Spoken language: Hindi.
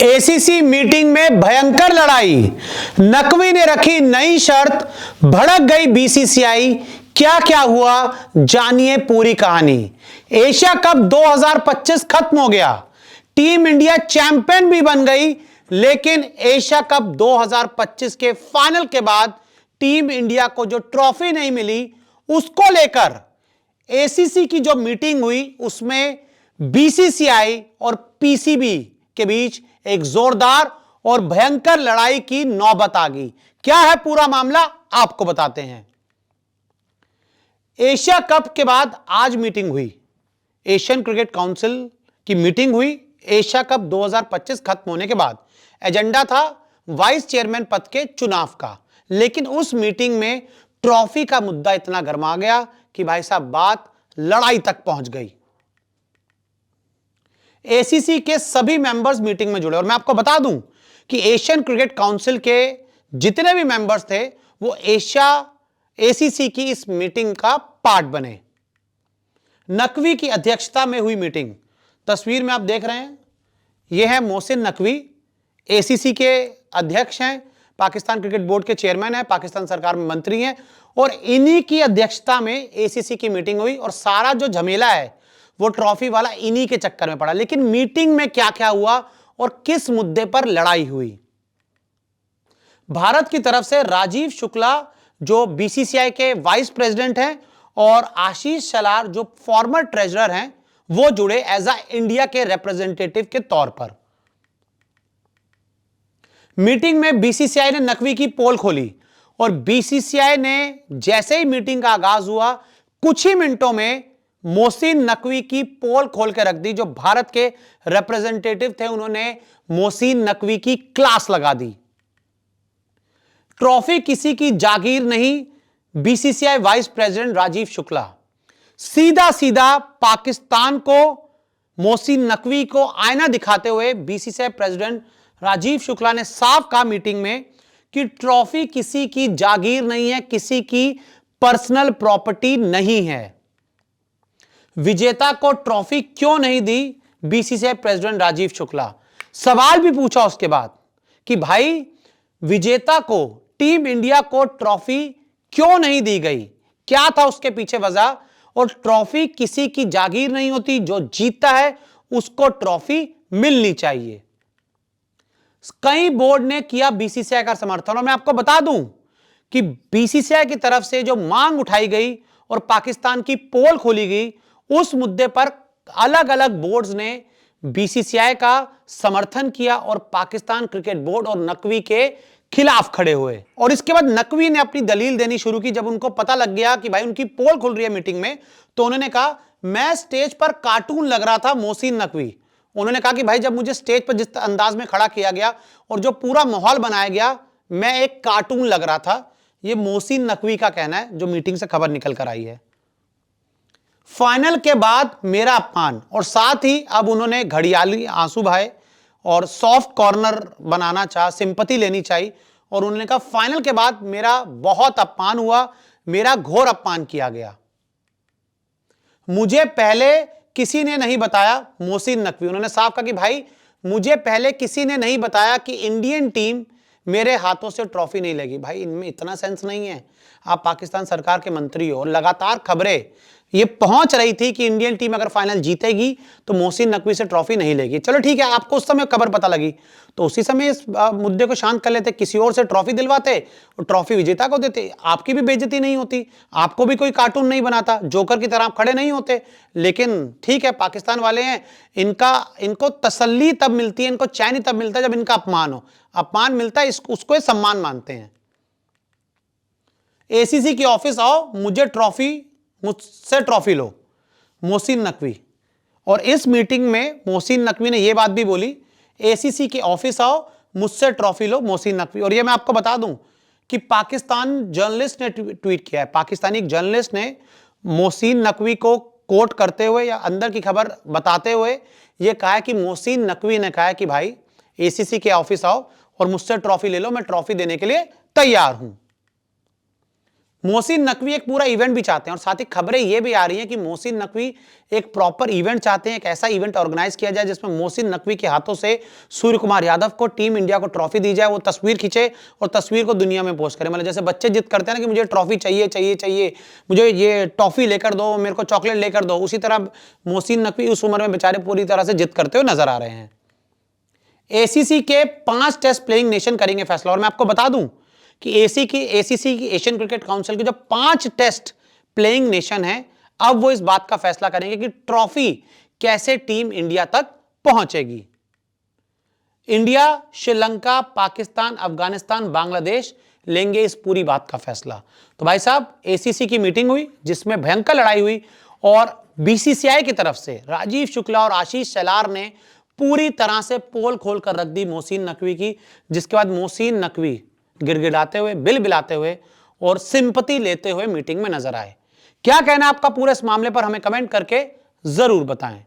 एसीसी मीटिंग में भयंकर लड़ाई, नकवी ने रखी नई शर्त, भड़क गई बीसीसीआई। क्या क्या हुआ, जानिए पूरी कहानी। एशिया कप 2025 खत्म हो गया, टीम इंडिया चैंपियन भी बन गई, लेकिन एशिया कप 2025 के फाइनल के बाद टीम इंडिया को जो ट्रॉफी नहीं मिली, उसको लेकर एसीसी की जो मीटिंग हुई उसमें बीसीसीआई और पीसीबी के बीच एक जोरदार और भयंकर लड़ाई की नौबत आ गई। क्या है पूरा मामला, आपको बताते हैं। एशिया कप के बाद आज मीटिंग हुई, एशियन क्रिकेट काउंसिल की मीटिंग हुई। एशिया कप 2025 खत्म होने के बाद एजेंडा था वाइस चेयरमैन पद के चुनाव का, लेकिन उस मीटिंग में ट्रॉफी का मुद्दा इतना गर्मा गया कि भाई साहब बात लड़ाई तक पहुंच गई। एसीसी के सभी मेंबर्स मीटिंग में जुड़े, और मैं आपको बता दूं कि एशियन क्रिकेट काउंसिल के जितने भी मेंबर्स थे वो एसीसी की इस मीटिंग का पार्ट बने। नकवी की अध्यक्षता में हुई मीटिंग, तस्वीर में आप देख रहे हैं, यह है मोहसिन नकवी, एसीसी के अध्यक्ष हैं, पाकिस्तान क्रिकेट बोर्ड के चेयरमैन हैं, पाकिस्तान सरकार में मंत्री हैं, और इन्हीं की अध्यक्षता में एसीसी की मीटिंग हुई। और सारा जो झमेला है वो ट्रॉफी वाला इन्हीं के चक्कर में पड़ा। लेकिन मीटिंग में क्या क्या हुआ और किस मुद्दे पर लड़ाई हुई। भारत की तरफ से राजीव शुक्ला जो बीसीसीआई के वाइस प्रेसिडेंट हैं और आशीष शलार जो फॉर्मर ट्रेजरर हैं, वो जुड़े एज अ इंडिया के रिप्रेजेंटेटिव के तौर पर। मीटिंग में बीसीसीआई ने नकवी की पोल खोली और बीसीसीआई ने जैसे ही मीटिंग का आगाज हुआ कुछ ही मिनटों में मोहसिन नकवी की पोल खोल के रख दी। जो भारत के रिप्रेजेंटेटिव थे उन्होंने मोहसिन नकवी की क्लास लगा दी। ट्रॉफी किसी की जागीर नहीं, BCCI vice president Rajiv Shukla सीधा सीधा पाकिस्तान को, मोहसिन नकवी को आईना दिखाते हुए बीसीसीआई प्रेसिडेंट राजीव शुक्ला ने साफ कहा मीटिंग में कि ट्रॉफी किसी की जागीर नहीं है, किसी की पर्सनल प्रॉपर्टी नहीं है। विजेता को ट्रॉफी क्यों नहीं दी, बीसीसीआई प्रेसिडेंट राजीव शुक्ला। सवाल भी पूछा उसके बाद कि भाई विजेता को, टीम इंडिया को ट्रॉफी क्यों नहीं दी गई, क्या था उसके पीछे वजह। और ट्रॉफी किसी की जागीर नहीं होती, जो जीतता है उसको ट्रॉफी मिलनी चाहिए। कई बोर्ड ने किया बीसीसीआई का समर्थन, और मैं आपको बता दूं कि बीसीसीआई की तरफ से जो मांग उठाई गई और पाकिस्तान की पोल खोली गई, उस मुद्दे पर अलग अलग बोर्ड्स ने बीसीसीआई का समर्थन किया और पाकिस्तान क्रिकेट बोर्ड और नकवी के खिलाफ खड़े हुए। और इसके बाद नकवी ने अपनी दलील देनी शुरू की। जब उनको पता लग गया कि भाई उनकी पोल खुल रही है मीटिंग में, तो उन्होंने कहा मैं स्टेज पर कार्टून लग रहा था। मोहसिन नकवी उन्होंने कहा कि भाई जब मुझे स्टेज पर जिस अंदाज में खड़ा किया गया और जो पूरा माहौल बनाया गया, मैं एक कार्टून लग रहा था। यह मोहसिन नकवी का कहना है, जो मीटिंग से खबर निकल कर आई है। फाइनल के बाद मेरा अपमान, और साथ ही अब उन्होंने घड़ियाली आंसू बहाए और सॉफ्ट कॉर्नर बनाना चाहा, सिंपैथी लेनी चाहिए। और उन्होंने कहा फाइनल के बाद मेरा बहुत अपमान हुआ, मेरा घोर अपमान किया गया। मुझे पहले किसी ने नहीं बताया, मोहसिन नकवी उन्होंने साफ कहा कि भाई मुझे पहले किसी ने नहीं बताया कि इंडियन टीम मेरे हाथों से ट्रॉफी नहीं लेगी। भाई इनमें इतना सेंस नहीं है। आप पाकिस्तान सरकार के मंत्री हो और लगातार खबरें ये पहुंच रही थी कि इंडियन टीम अगर फाइनल जीतेगी तो मोहसिन नकवी से ट्रॉफी नहीं लेगी। चलो ठीक है, आपको उस समय खबर पता लगी तो उसी समय इस मुद्दे को शांत कर लेते, किसी और से ट्रॉफी दिलवाते और ट्रॉफी विजेता को देते, आपकी भी बेइज्जती नहीं होती, आपको भी कोई कार्टून नहीं बनाता, जोकर की तरह आप खड़े नहीं होते। लेकिन ठीक है, पाकिस्तान वाले हैं, इनको तसल्ली तब मिलती है, इनको चैन तब मिलता है जब इनका अपमान हो। अपमान मिलता है उसको सम्मान मानते हैं। एसीसी के ऑफिस आओ, मुझसे ट्रॉफी लो, मोहसिन नकवी। और इस मीटिंग में मोहसिन नकवी ने यह बात भी बोली, एसीसी के ऑफिस आओ, मुझसे ट्रॉफी लो, मोहसिन नकवी। और यह मैं आपको बता दूं कि पाकिस्तान जर्नलिस्ट ने ट्वीट किया है, पाकिस्तानी एक जर्नलिस्ट ने मोहसिन नकवी को कोट करते हुए या अंदर की खबर बताते हुए यह कहा है कि मोहसिन नकवी ने कहा है कि भाई एसीसी के ऑफिस आओ और मुझसे ट्रॉफी ले लो, मैं ट्रॉफी देने के लिए तैयार हूं। मोहसिन नकवी एक पूरा इवेंट भी चाहते हैं और साथ ही खबरें ये भी आ रही हैं कि मोहसिन नकवी एक प्रॉपर इवेंट चाहते हैं, एक ऐसा इवेंट ऑर्गेनाइज किया जाए जिसमें मोहसिन नकवी के हाथों से सूर्य कुमार यादव को, टीम इंडिया को ट्रॉफी दी जाए, वो तस्वीर खींचे और तस्वीर को दुनिया में पोस्ट करे। मतलब जैसे बच्चे जिद करते हैं ना कि मुझे ट्रॉफी चाहिए चाहिए चाहिए, मुझे ये टॉफी लेकर दो, मेरे को चॉकलेट लेकर दो, उसी तरह मोहसिन नकवी उस उम्र में बेचारे पूरी तरह से जिद करते हुए नजर आ रहे हैं। एसीसी के 5 टेस्ट प्लेइंग नेशन करेंगे फैसला, और मैं आपको बता दूं कि एसीसी की एशियन क्रिकेट काउंसिल के जो 5 टेस्ट प्लेइंग नेशन है, अब वो इस बात का फैसला करेंगे कि ट्रॉफी कैसे टीम इंडिया तक पहुंचेगी। इंडिया, श्रीलंका, पाकिस्तान, अफगानिस्तान, बांग्लादेश लेंगे इस पूरी बात का फैसला। तो भाई साहब, एसीसी की मीटिंग हुई जिसमें भयंकर लड़ाई हुई और बीसीसीआई की तरफ से राजीव शुक्ला और आशीष शेलार ने पूरी तरह से पोल खोल कर रख दी मोहसिन नकवी की, जिसके बाद मोहसिन नकवी गिड़गिड़ाते हुए, बिलबिलाते हुए और सिंपैथी लेते हुए मीटिंग में नजर आए। क्या कहना है आपका पूरे इस मामले पर, हमें कमेंट करके जरूर बताएं।